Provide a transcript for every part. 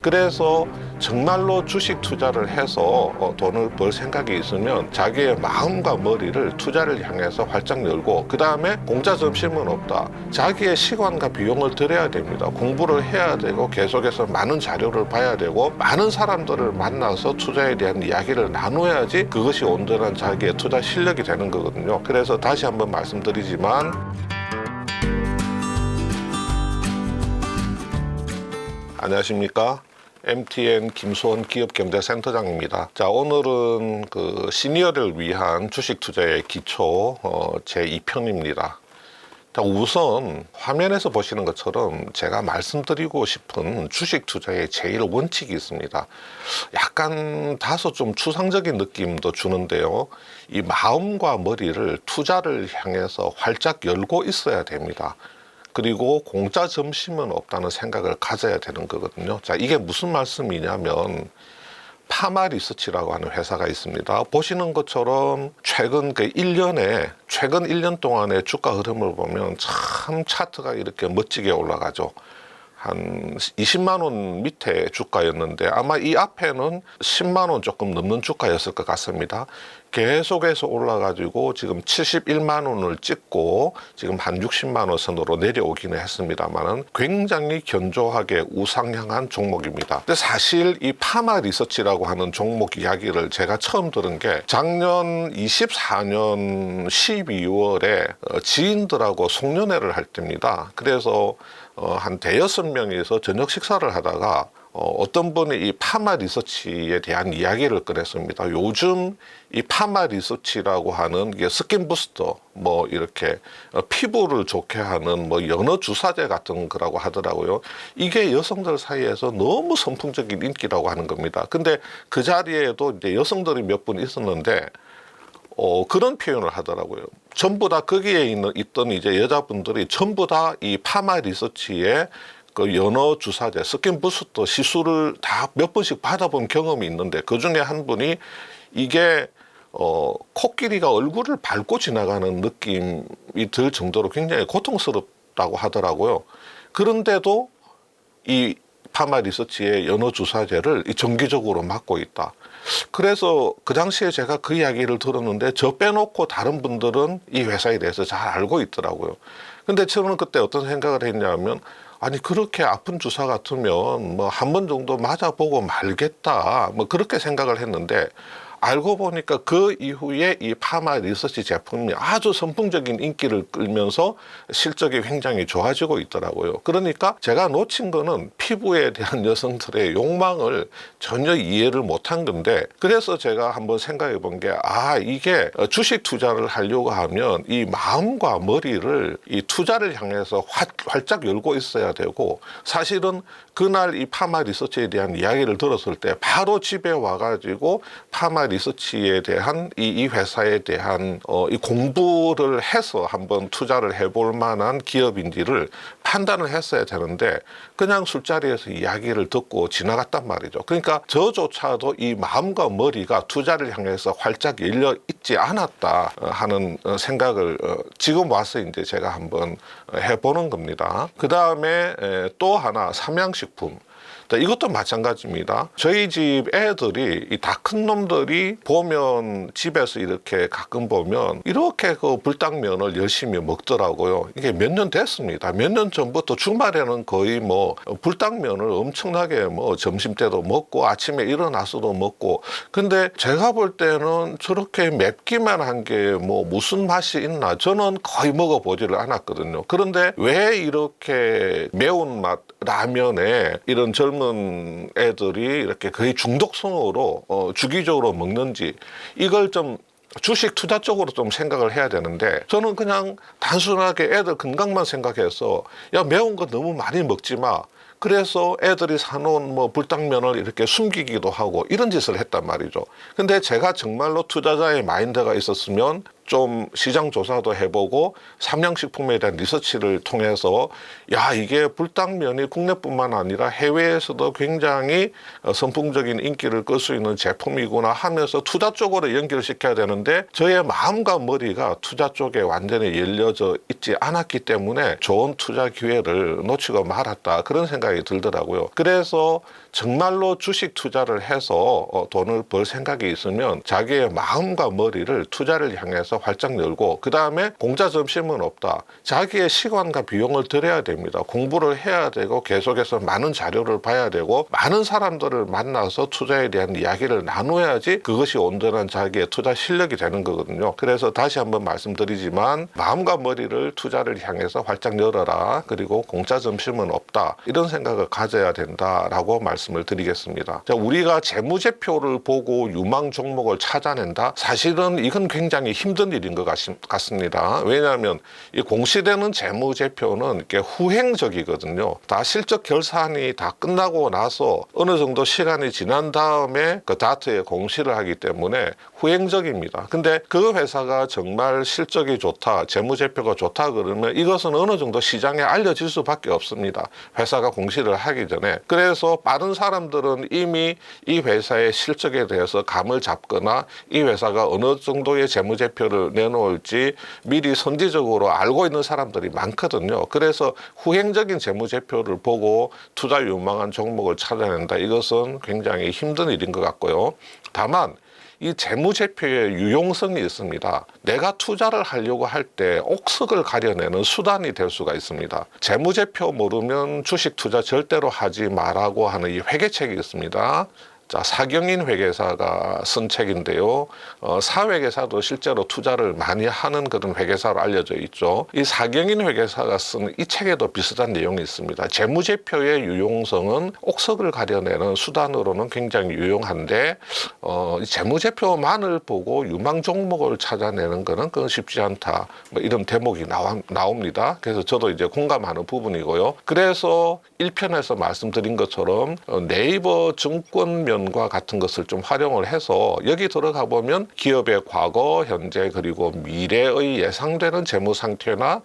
그래서 정말로 주식 투자를 해서 돈을 벌 생각이 있으면 자기의 마음과 머리를 투자를 향해서 활짝 열고, 그 다음에 공짜 점심은 없다. 자기의 시간과 비용을 들여야 됩니다. 공부를 해야 되고 계속해서 많은 자료를 봐야 되고 많은 사람들을 만나서 투자에 대한 이야기를 나눠야지 그것이 온전한 자기의 투자 실력이 되는 거거든요. 그래서 다시 한번 말씀드리지만, 안녕하십니까? MTN 김수원 기업경제센터장입니다. 자, 오늘은 그 시니어를 위한 주식 투자의 기초 제 2편입니다. 자, 우선 화면에서 보시는 것처럼 제가 말씀드리고 싶은 주식 투자의 제일 원칙이 있습니다. 약간 다소 좀 추상적인 느낌도 주는데요. 이 마음과 머리를 투자를 향해서 활짝 열고 있어야 됩니다. 그리고 공짜 점심은 없다는 생각을 가져야 되는 거거든요. 자, 이게 무슨 말씀이냐면, 파마리서치라고 하는 회사가 있습니다. 보시는 것처럼 최근 1년 동안의 주가 흐름을 보면 참 차트가 이렇게 멋지게 올라가죠. 한 20만 원 밑에 주가였는데 아마 이 앞에는 10만 원 조금 넘는 주가였을 것 같습니다. 계속해서 올라가지고 지금 71만 원을 찍고 지금 한 60만 원 선으로 내려오기는 했습니다만은 굉장히 견조하게 우상향한 종목입니다. 근데 사실 이 파마 리서치라고 하는 종목 이야기를 제가 처음 들은 게 작년 24년 12월에 지인들하고 송년회를 할 때입니다. 그래서 한 대여섯 명이서 저녁 식사를 하다가 어떤 분이 이 파마 리서치에 대한 이야기를 꺼냈습니다. 요즘 이 파마 리서치라고 하는 게 스킨 부스터, 뭐 이렇게 피부를 좋게 하는 뭐 연어 주사제 같은 거라고 하더라고요. 이게 여성들 사이에서 너무 선풍적인 인기라고 하는 겁니다. 근데 그 자리에도 이제 여성들이 몇 분 있었는데 그런 표현을 하더라고요. 전부 다 거기에 있던 이제 여자분들이 전부 다 이 파마 리서치에 그 연어 주사제, 스킨 부스터 시술을 다 몇 번씩 받아본 경험이 있는데, 그 중에 한 분이 이게 코끼리가 얼굴을 밟고 지나가는 느낌이 들 정도로 굉장히 고통스럽다고 하더라고요. 그런데도 이 파마 리서치의 연어 주사제를 정기적으로 맞고 있다. 그래서 그 당시에 제가 그 이야기를 들었는데 저 빼놓고 다른 분들은 이 회사에 대해서 잘 알고 있더라고요. 근데 저는 그때 어떤 생각을 했냐면, 아니 그렇게 아픈 주사 같으면 뭐 한 번 정도 맞아보고 말겠다, 뭐 그렇게 생각을 했는데, 알고 보니까 그 이후에 이 파마 리서치 제품이 아주 선풍적인 인기를 끌면서 실적이 굉장히 좋아지고 있더라고요. 그러니까 제가 놓친 거는 피부에 대한 여성들의 욕망을 전혀 이해를 못한 건데, 그래서 제가 한번 생각해 본 게, 이게 주식 투자를 하려고 하면 이 마음과 머리를 이 투자를 향해서 활짝 열고 있어야 되고, 사실은 그날 이 파마 리서치에 대한 이야기를 들었을 때 바로 집에 와가지고 파마 리서치에 대한 이 회사에 대한 이 공부를 해서 한번 투자를 해볼 만한 기업인지를 판단을 했어야 되는데, 그냥 술자리에서 이야기를 듣고 지나갔단 말이죠. 그러니까 저조차도 이 마음과 머리가 투자를 향해서 활짝 열려 있지 않았다 하는 생각을 지금 와서 이제 제가 한번 해보는 겁니다. 그 다음에 또 하나, 삼양식품. 이것도 마찬가지입니다. 저희 집 애들이 이 다 큰 놈들이 보면 집에서 이렇게 가끔 보면 이렇게 그 불당면을 열심히 먹더라고요. 이게 몇 년 됐습니다. 몇 년 전부터 주말에는 거의 뭐 불당면을 엄청나게 뭐 점심 때도 먹고 아침에 일어나서도 먹고. 근데 제가 볼 때는 저렇게 맵기만 한 게 뭐 무슨 맛이 있나, 저는 거의 먹어보지를 않았거든요. 그런데 왜 이렇게 매운맛 라면에 이런 젊은 애들이 이렇게 거의 중독성으로 주기적으로 먹는지, 이걸 좀 주식 투자 쪽으로 좀 생각을 해야 되는데, 저는 그냥 단순하게 애들 건강만 생각해서 야, 매운 거 너무 많이 먹지 마, 그래서 애들이 사놓은 뭐 불당면을 이렇게 숨기기도 하고 이런 짓을 했단 말이죠. 근데 제가 정말로 투자자의 마인드가 있었으면 좀 시장 조사도 해보고 삼양식품에 대한 리서치를 통해서, 야, 이게 불당면이 국내뿐만 아니라 해외에서도 굉장히 선풍적인 인기를 끌 수 있는 제품이구나 하면서 투자 쪽으로 연결시켜야 되는데, 저의 마음과 머리가 투자 쪽에 완전히 열려져 있지 않았기 때문에 좋은 투자 기회를 놓치고 말았다, 그런 생각이 들더라고요. 그래서 정말로 주식 투자를 해서 돈을 벌 생각이 있으면 자기의 마음과 머리를 투자를 향해서 활짝 열고, 그 다음에 공짜 점심은 없다. 자기의 시간과 비용을 들여야 됩니다. 공부를 해야 되고 계속해서 많은 자료를 봐야 되고 많은 사람들을 만나서 투자에 대한 이야기를 나눠야지 그것이 온전한 자기의 투자 실력이 되는 거거든요. 그래서 다시 한번 말씀드리지만 마음과 머리를 투자를 향해서 활짝 열어라. 그리고 공짜 점심은 없다. 이런 생각을 가져야 된다라고 말씀을 드리겠습니다. 자, 우리가 재무제표를 보고 유망 종목을 찾아낸다? 사실은 이건 굉장히 힘든 일인 것 같습니다. 왜냐하면 이 공시되는 재무제표는 이렇게 후행적이거든요. 다 실적 결산이 다 끝나고 나서 어느 정도 시간이 지난 다음에 그 다트에 공시를 하기 때문에 후행적입니다. 근데 그 회사가 정말 실적이 좋다, 재무제표가 좋다 그러면 이것은 어느 정도 시장에 알려질 수밖에 없습니다. 회사가 공시를 하기 전에. 그래서 빠른 사람들은 이미 이 회사의 실적에 대해서 감을 잡거나 이 회사가 어느 정도의 재무제표를 내놓을지 미리 선지적으로 알고 있는 사람들이 많거든요. 그래서 후행적인 재무제표를 보고 투자 유망한 종목을 찾아낸다. 이것은 굉장히 힘든 일인 것 같고요. 다만 이 재무제표의 유용성이 있습니다. 내가 투자를 하려고 할 때 옥석을 가려내는 수단이 될 수가 있습니다. 재무제표 모르면 주식 투자 절대로 하지 말라고 하는 이 회계책이 있습니다. 자, 사경인 회계사가 쓴 책인데요. 사회계사도 실제로 투자를 많이 하는 그런 회계사로 알려져 있죠. 이 사경인 회계사가 쓴 이 책에도 비슷한 내용이 있습니다. 재무제표의 유용성은 옥석을 가려내는 수단으로는 굉장히 유용한데 이 재무제표만을 보고 유망 종목을 찾아내는 거는 그건 쉽지 않다. 뭐 이런 대목이 나옵니다. 그래서 저도 이제 공감하는 부분이고요. 그래서 1편에서 말씀드린 것처럼 네이버 증권면 과 같은 것을 좀 활용을 해서 여기 들어가 보면 기업의 과거, 현재 그리고 미래의 예상되는 재무 상태나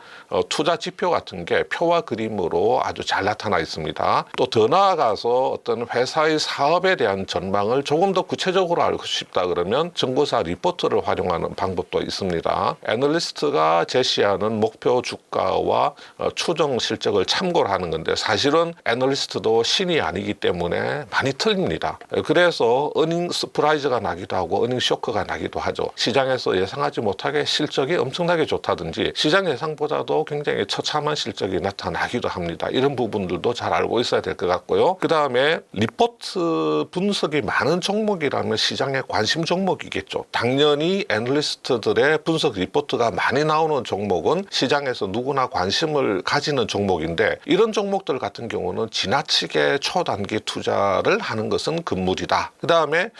투자 지표 같은 게 표와 그림으로 아주 잘 나타나 있습니다. 또 더 나아가서 어떤 회사의 사업에 대한 전망을 조금 더 구체적으로 알고 싶다 그러면 정보사 리포트를 활용하는 방법도 있습니다. 애널리스트가 제시하는 목표 주가와 추정 실적을 참고를 하는 건데 사실은 애널리스트도 신이 아니기 때문에 많이 틀립니다. 그래서 어닝 서프라이즈가 나기도 하고 어닝 쇼크가 나기도 하죠. 시장에서 예상하지 못하게 실적이 엄청나게 좋다든지 시장 예상보다도 굉장히 처참한 실적이 나타나기도 합니다. 이런 부분들도 잘 알고 있어야 될 것 같고요. 그 다음에 리포트 분석이 많은 종목이라면 시장의 관심 종목이겠죠. 당연히 애널리스트들의 분석 리포트가 많이 나오는 종목은 시장에서 누구나 관심을 가지는 종목인데 이런 종목들 같은 경우는 지나치게 초단기 투자를 하는 것은 금물이다. 그 다음에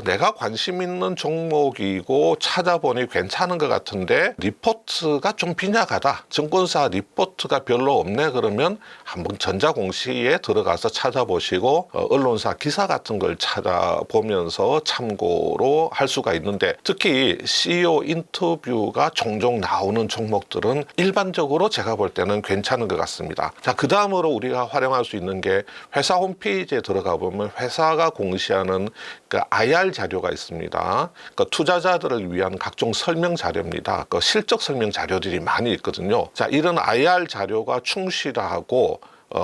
내가 관심 있는 종목이고 찾아보니 괜찮은 것 같은데 리포트가 좀 빈약하다. 증권사 리포트가 별로 없네. 그러면 한번 전자공시에 들어가서 찾아보시고 언론사 기사 같은 걸 찾아보면서 참고로 할 수가 있는데 특히 CEO 인터뷰가 종종 나오는 종목들은 일반적으로 제가 볼 때는 괜찮은 것 같습니다. 자, 그 다음으로 우리가 활용할 수 있는 게 회사 홈페이지에 들어가 보면 회사가 공시하는 그 IR 자료가 있습니다. 그 투자자들을 위한 각종 설명 자료입니다. 그 실적 설명 자료들이 많이 있거든요. 자, 이런 IR 자료가 충실하고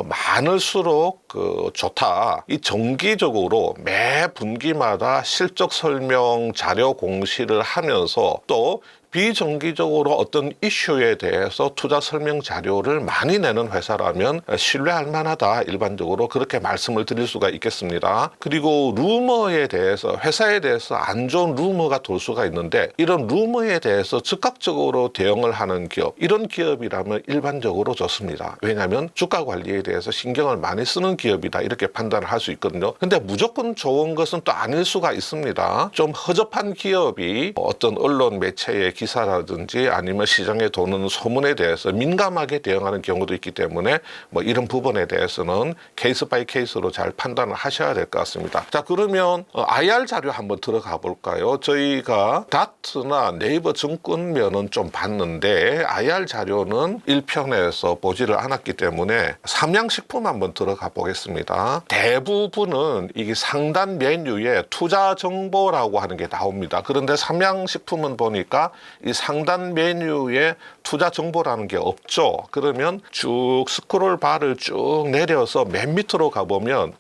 많을수록 좋다. 이 정기적으로 매 분기마다 실적 설명 자료 공시를 하면서 또 비정기적으로 어떤 이슈에 대해서 투자 설명 자료를 많이 내는 회사라면 신뢰할 만하다. 일반적으로 그렇게 말씀을 드릴 수가 있겠습니다. 그리고 루머에 대해서 회사에 대해서 안 좋은 루머가 돌 수가 있는데 이런 루머에 대해서 즉각적으로 대응을 하는 기업, 이런 기업이라면 일반적으로 좋습니다. 왜냐하면 주가 관리에 대해서 신경을 많이 쓰는 기업이다. 이렇게 판단을 할 수 있거든요. 근데 무조건 좋은 것은 또 아닐 수가 있습니다. 좀 허접한 기업이 어떤 언론 매체의 기사라든지 아니면 시장에 도는 소문에 대해서 민감하게 대응하는 경우도 있기 때문에 뭐 이런 부분에 대해서는 케이스 바이 케이스로 잘 판단을 하셔야 될 것 같습니다. 자, 그러면 IR 자료 한번 들어가 볼까요? 저희가 다트나 네이버 증권면은 좀 봤는데 IR 자료는 1편에서 보지를 않았기 때문에 삼양식품 한번 들어가 보겠습니다. 대부분은 이게 상단 메뉴에 투자 정보라고 하는 게 나옵니다. 그런데 삼양식품은 보니까 이 상단 메뉴에 투자 정보라는 게 없죠. 그러면 쭉 스크롤 바를 쭉 내려서 맨 밑으로 가보면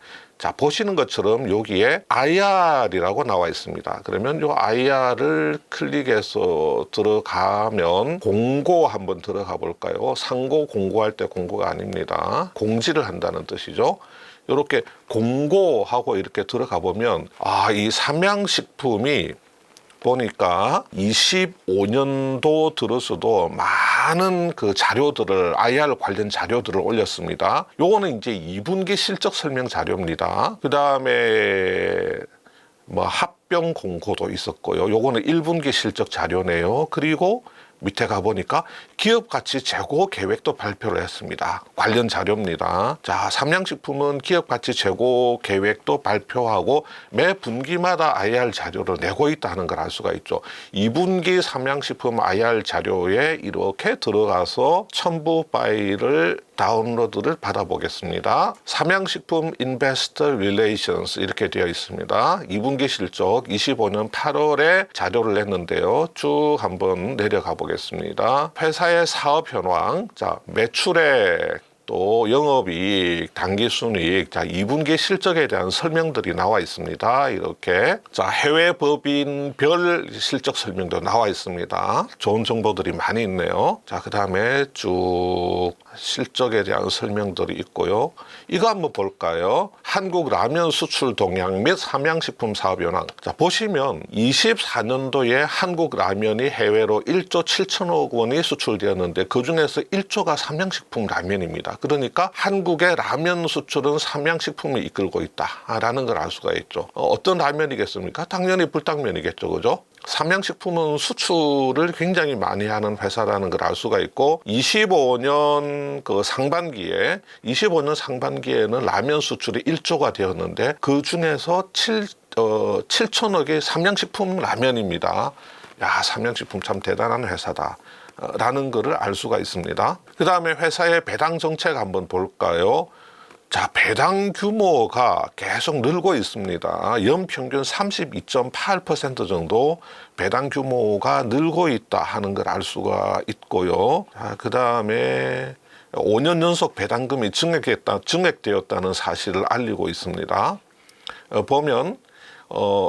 자, 보시는 것처럼 여기에 IR이라고 나와 있습니다. 그러면 이 IR을 클릭해서 들어가면 공고 한번 들어가 볼까요? 상고 공고할 때 공고가 아닙니다. 공지를 한다는 뜻이죠. 이렇게 공고하고 이렇게 들어가 보면 이 삼양식품이 보니까 25년도 들어서도 많은 그 자료들을 IR 관련 자료들을 올렸습니다. 요거는 이제 2분기 실적 설명 자료입니다. 그 다음에 뭐 합병 공고도 있었고요. 요거는 1분기 실적 자료네요. 그리고 밑에 가보니까 기업 가치 재고 계획도 발표를 했습니다. 관련 자료입니다. 자, 삼양식품은 기업 가치 재고 계획도 발표하고 매 분기마다 IR 자료를 내고 있다는 걸 알 수가 있죠. 2분기 삼양식품 IR 자료에 이렇게 들어가서 첨부 파일을 다운로드를 받아보겠습니다. 삼양식품 인베스터 릴레이션스 이렇게 되어 있습니다. 2분기 실적 25년 8월에 자료를 냈는데요. 쭉 한번 내려가 보겠습니다. 회사의 사업 현황, 자, 매출액, 또 영업이익, 당기순이익, 자, 2분기 실적에 대한 설명들이 나와 있습니다. 이렇게. 자, 해외 법인별 실적 설명도 나와 있습니다. 좋은 정보들이 많이 있네요. 자, 그 다음에 쭉 실적에 대한 설명들이 있고요. 이거 한번 볼까요? 한국 라면 수출 동향 및 삼양식품 사업 현황. 자, 보시면 24년도에 한국 라면이 해외로 1조 7천억 원이 수출되었는데 그 중에서 1조가 삼양식품 라면입니다. 그러니까 한국의 라면 수출은 삼양식품이 이끌고 있다라는 걸 알 수가 있죠. 어떤 라면이겠습니까? 당연히 불닭면이겠죠, 그죠? 삼양식품은 수출을 굉장히 많이 하는 회사라는 걸 알 수가 있고 25년 상반기에는 라면 수출이 1조가 되었는데 그 중에서 7천억이 삼양식품 라면입니다. 야, 삼양식품 참 대단한 회사다 라는 것을 알 수가 있습니다. 그 다음에 회사의 배당 정책 한번 볼까요? 자, 배당 규모가 계속 늘고 있습니다. 연평균 32.8% 정도 배당 규모가 늘고 있다 하는 걸 알 수가 있고요. 자, 그 다음에 5년 연속 배당금이 증액되었다는 사실을 알리고 있습니다. 보면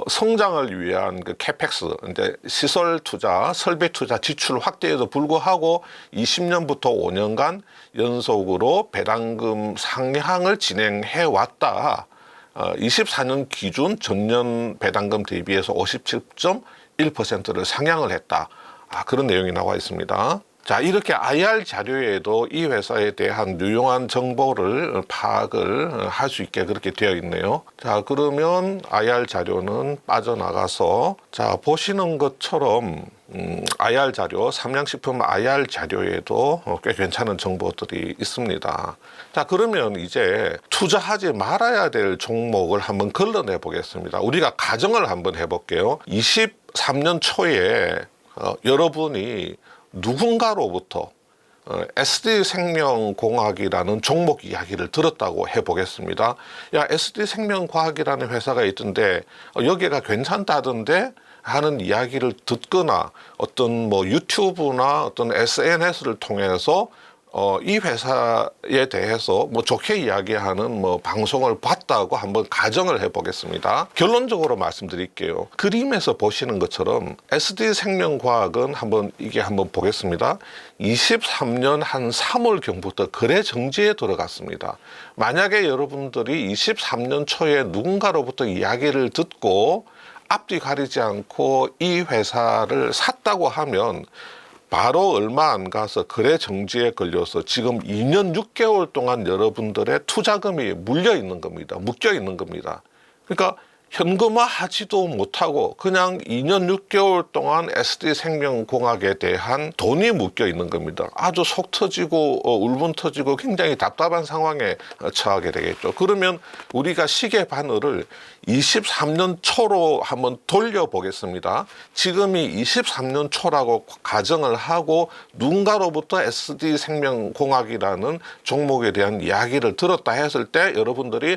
성장을 위한 그 캐펙스, 이제 시설 투자, 설비 투자 지출 확대에도 불구하고 20년부터 5년간 연속으로 배당금 상향을 진행해 왔다. 24년 기준 전년 배당금 대비해서 57.1%를 상향을 했다. 그런 내용이 나와 있습니다. 자, 이렇게 IR 자료에도 이 회사에 대한 유용한 정보를 파악을 할 수 있게 그렇게 되어 있네요. 자, 그러면 IR 자료는 빠져나가서, 자, 보시는 것처럼 IR 자료, 삼양식품 IR 자료에도 꽤 괜찮은 정보들이 있습니다. 자, 그러면 이제 투자하지 말아야 될 종목을 한번 걸러내 보겠습니다. 우리가 가정을 한번 해볼게요. 23년 초에 여러분이 누군가로부터 SD생명공학이라는 종목 이야기를 들었다고 해보겠습니다. 야, SD생명과학이라는 회사가 있던데 여기가 괜찮다던데 하는 이야기를 듣거나 어떤 뭐 유튜브나 어떤 SNS를 통해서 이 회사에 대해서 뭐 좋게 이야기하는 뭐 방송을 봤다고 한번 가정을 해보겠습니다. 결론적으로 말씀드릴게요. 그림에서 보시는 것처럼 SD생명과학은 한번 보겠습니다. 23년 한 3월경부터 거래 정지에 들어갔습니다. 만약에 여러분들이 23년 초에 누군가로부터 이야기를 듣고 앞뒤 가리지 않고 이 회사를 샀다고 하면 바로 얼마 안 가서 거래 정지에 걸려서 지금 2년 6개월 동안 여러분들의 투자금이 묶여 있는 겁니다. 그러니까 현금화하지도 못하고 그냥 2년 6개월 동안 SD생명공학에 대한 돈이 묶여 있는 겁니다. 아주 속 터지고 울분 터지고 굉장히 답답한 상황에 처하게 되겠죠. 그러면 우리가 시계 바늘을 23년 초로 한번 돌려보겠습니다. 지금이 23년 초라고 가정을 하고 누군가로부터 SD생명공학이라는 종목에 대한 이야기를 들었다 했을 때 여러분들이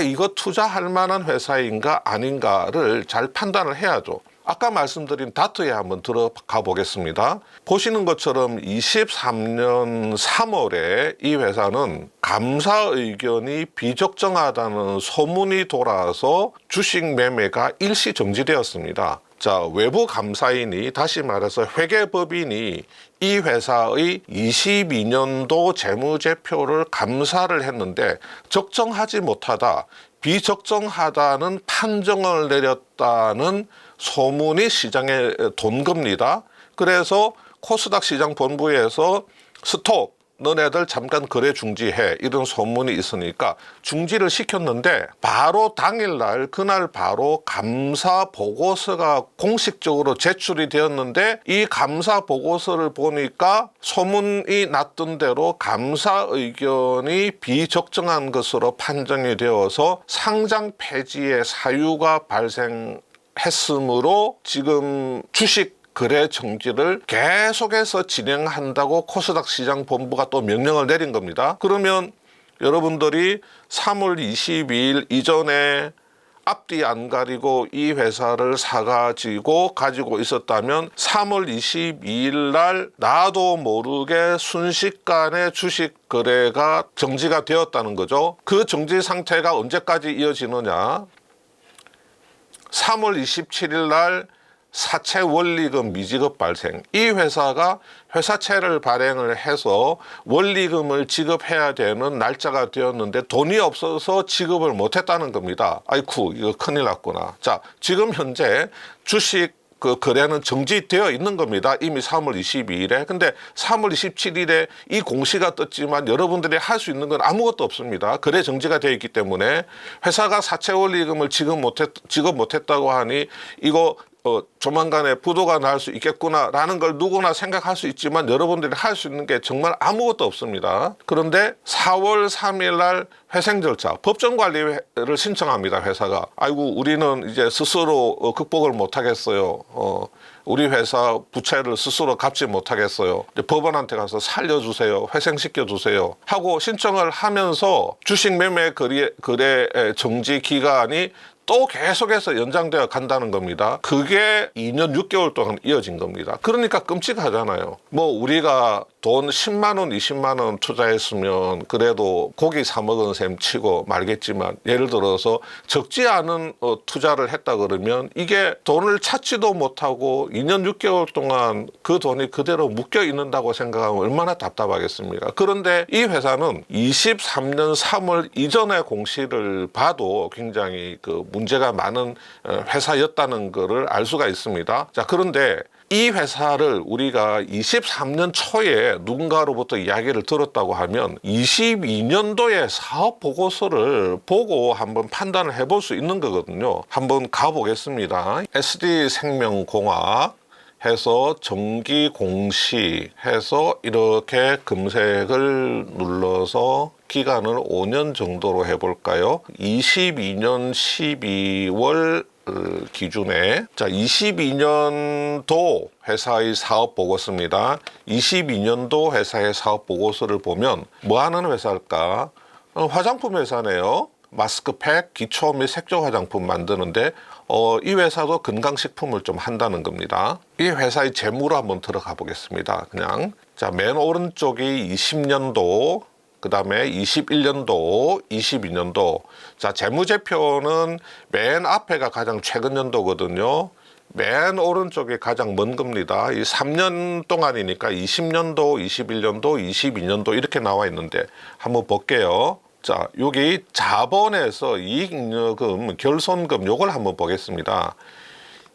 이거 투자할 만한 회사인가 아닌가를 잘 판단을 해야죠. 아까 말씀드린 다트에 한번 들어가 보겠습니다. 보시는 것처럼 23년 3월에 이 회사는 감사 의견이 비적정하다는 소문이 돌아서 주식 매매가 일시 정지되었습니다. 자, 외부 감사인이, 다시 말해서 회계법인이 이 회사의 22년도 재무제표를 감사를 했는데 적정하지 못하다, 비적정하다는 판정을 내렸다는 소문이 시장에 돈 겁니다. 그래서 코스닥 시장 본부에서 스톱, 너네들 잠깐 거래 중지해, 이런 소문이 있으니까 중지를 시켰는데 바로 당일날, 그날 바로 감사 보고서가 공식적으로 제출이 되었는데 이 감사 보고서를 보니까 소문이 났던 대로 감사 의견이 비적정한 것으로 판정이 되어서 상장 폐지의 사유가 발생했으므로 지금 주식 거래 정지를 계속해서 진행한다고 코스닥 시장 본부가 또 명령을 내린 겁니다. 그러면 여러분들이 3월 22일 이전에 앞뒤 안 가리고 이 회사를 사가지고 가지고 있었다면 3월 22일 날 나도 모르게 순식간에 주식 거래가 정지가 되었다는 거죠. 그 정지 상태가 언제까지 이어지느냐? 3월 27일 날 사채 원리금 미지급 발생. 이 회사가 회사채를 발행을 해서 원리금을 지급해야 되는 날짜가 되었는데 돈이 없어서 지급을 못했다는 겁니다. 아이쿠, 이거 큰일 났구나. 자, 지금 현재 주식 거래는 정지되어 있는 겁니다. 이미 3월 22일에. 근데 3월 27일에 이 공시가 떴지만 여러분들이 할 수 있는 건 아무것도 없습니다. 거래 정지가 되어 있기 때문에 회사가 사채 원리금을 지급 못했다고 하니 이거 조만간에 부도가 날 수 있겠구나라는 걸 누구나 생각할 수 있지만 여러분들이 할 수 있는 게 정말 아무것도 없습니다. 그런데 4월 3일 날 회생 절차, 법정관리를 신청합니다. 회사가. 아이고, 우리는 이제 스스로 극복을 못하겠어요. 우리 회사 부채를 스스로 갚지 못하겠어요. 법원한테 가서 살려주세요. 회생시켜주세요. 하고 신청을 하면서 주식 매매 거래 정지 기간이 또 계속해서 연장되어 간다는 겁니다. 그게 2년 6개월 동안 이어진 겁니다. 그러니까 끔찍하잖아요. 뭐 우리가 돈 10만 원, 20만 원 투자했으면 그래도 고기 사 먹은 셈 치고 말겠지만, 예를 들어서 적지 않은 투자를 했다 그러면 이게 돈을 찾지도 못하고 2년 6개월 동안 그 돈이 그대로 묶여 있는다고 생각하면 얼마나 답답하겠습니까? 그런데 이 회사는 23년 3월 이전의 공시를 봐도 굉장히 문제가 많은 회사였다는 것을 알 수가 있습니다. 자, 그런데 이 회사를 우리가 23년 초에 누군가로부터 이야기를 들었다고 하면 22년도에 사업 보고서를 보고 한번 판단을 해볼 수 있는 거거든요. 한번 가보겠습니다. SD생명공학 해서 정기공시 해서 이렇게 검색을 눌러서 기간을 5년 정도로 해볼까요? 22년 12월 기준에, 자, 22년도 회사의 사업 보고서입니다. 22년도 회사의 사업 보고서를 보면 뭐 하는 회사일까? 화장품 회사네요. 마스크팩, 기초 및 색조 화장품 만드는데 이 회사도 건강식품을 좀 한다는 겁니다. 이 회사의 재무로 한번 들어가 보겠습니다. 그냥, 자, 맨 오른쪽이 20년도, 그 다음에 21년도, 22년도. 자, 재무제표는 맨 앞에가 가장 최근 연도거든요. 맨 오른쪽이 가장 먼 겁니다. 이 3년 동안이니까 20년도, 21년도, 22년도 이렇게 나와 있는데 한번 볼게요. 자, 여기 자본에서 이익잉여금, 결손금 요걸 한번 보겠습니다.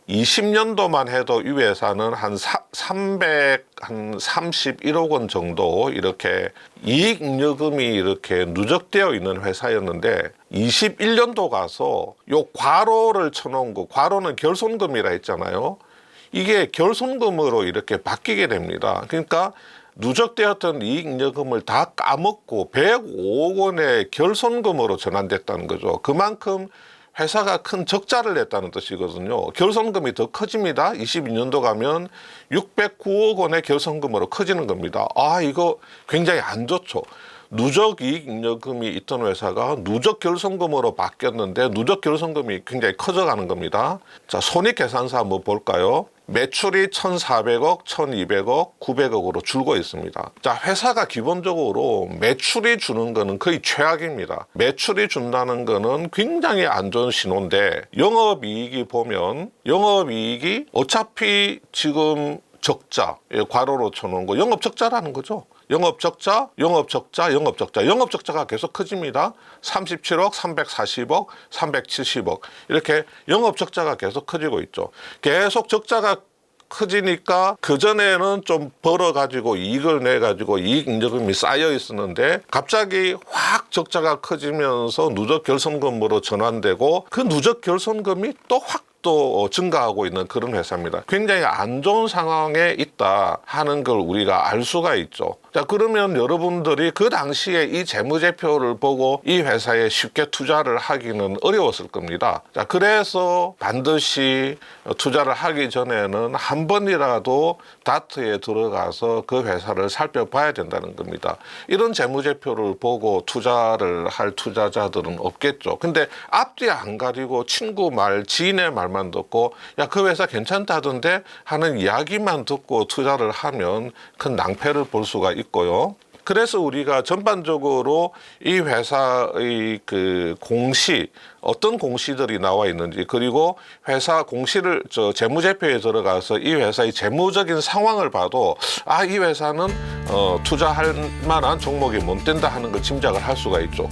20년도만 해도 이 회사는 한 331억 원 정도 이렇게 이익잉여금이 이렇게 누적되어 있는 회사였는데 21년도 가서 요 과로를 쳐놓은 거, 과로는 결손금이라 했잖아요. 이게 결손금으로 이렇게 바뀌게 됩니다. 그러니까 누적되었던 이익잉여금을 다 까먹고 105억 원의 결손금으로 전환됐다는 거죠. 그만큼 회사가 큰 적자를 냈다는 뜻이거든요. 결손금이 더 커집니다. 22년도 가면 609억 원의 결손금으로 커지는 겁니다. 아, 이거 굉장히 안 좋죠. 누적 이익 잉여금이 있던 회사가 누적 결손금으로 바뀌었는데 누적 결손금이 굉장히 커져가는 겁니다. 자, 손익계산서 한번 볼까요? 매출이 1,400억, 1,200억, 900억으로 줄고 있습니다. 자, 회사가 기본적으로 매출이 주는 거는 거의 최악입니다. 매출이 준다는 거는 굉장히 안 좋은 신호인데 영업이익이 보면 영업이익이 어차피 지금 적자, 괄호로 쳐놓은 거 영업적자라는 거죠. 영업적자, 영업적자, 영업적자, 영업적자가 계속 커집니다. 37억, 340억, 370억 이렇게 영업적자가 계속 커지고 있죠. 계속 적자가 커지니까 그전에는 좀 벌어가지고 이익을 내가지고 이익잉여금이 쌓여 있었는데 갑자기 확 적자가 커지면서 누적 결손금으로 전환되고 그 누적 결손금이 또 확 또 증가하고 있는 그런 회사입니다. 굉장히 안 좋은 상황에 있다 하는 걸 우리가 알 수가 있죠. 자, 그러면 여러분들이 그 당시에 이 재무제표를 보고 이 회사에 쉽게 투자를 하기는 어려웠을 겁니다. 자, 그래서 반드시 투자를 하기 전에는 한 번이라도 다트에 들어가서 그 회사를 살펴봐야 된다는 겁니다. 이런 재무제표를 보고 투자를 할 투자자들은 없겠죠. 근데 앞뒤 안 가리고 친구 말, 지인의 말만 듣고 야, 그 회사 괜찮다던데 하는 이야기만 듣고 투자를 하면 큰 낭패를 볼 수가 있고요. 그래서 우리가 전반적으로 이 회사의 그 공시, 어떤 공시들이 나와 있는지, 그리고 회사 공시를 재무제표에 들어가서 이 회사의 재무적인 상황을 봐도 이 회사는 투자할 만한 종목이 못 된다 하는 걸 짐작을 할 수가 있죠.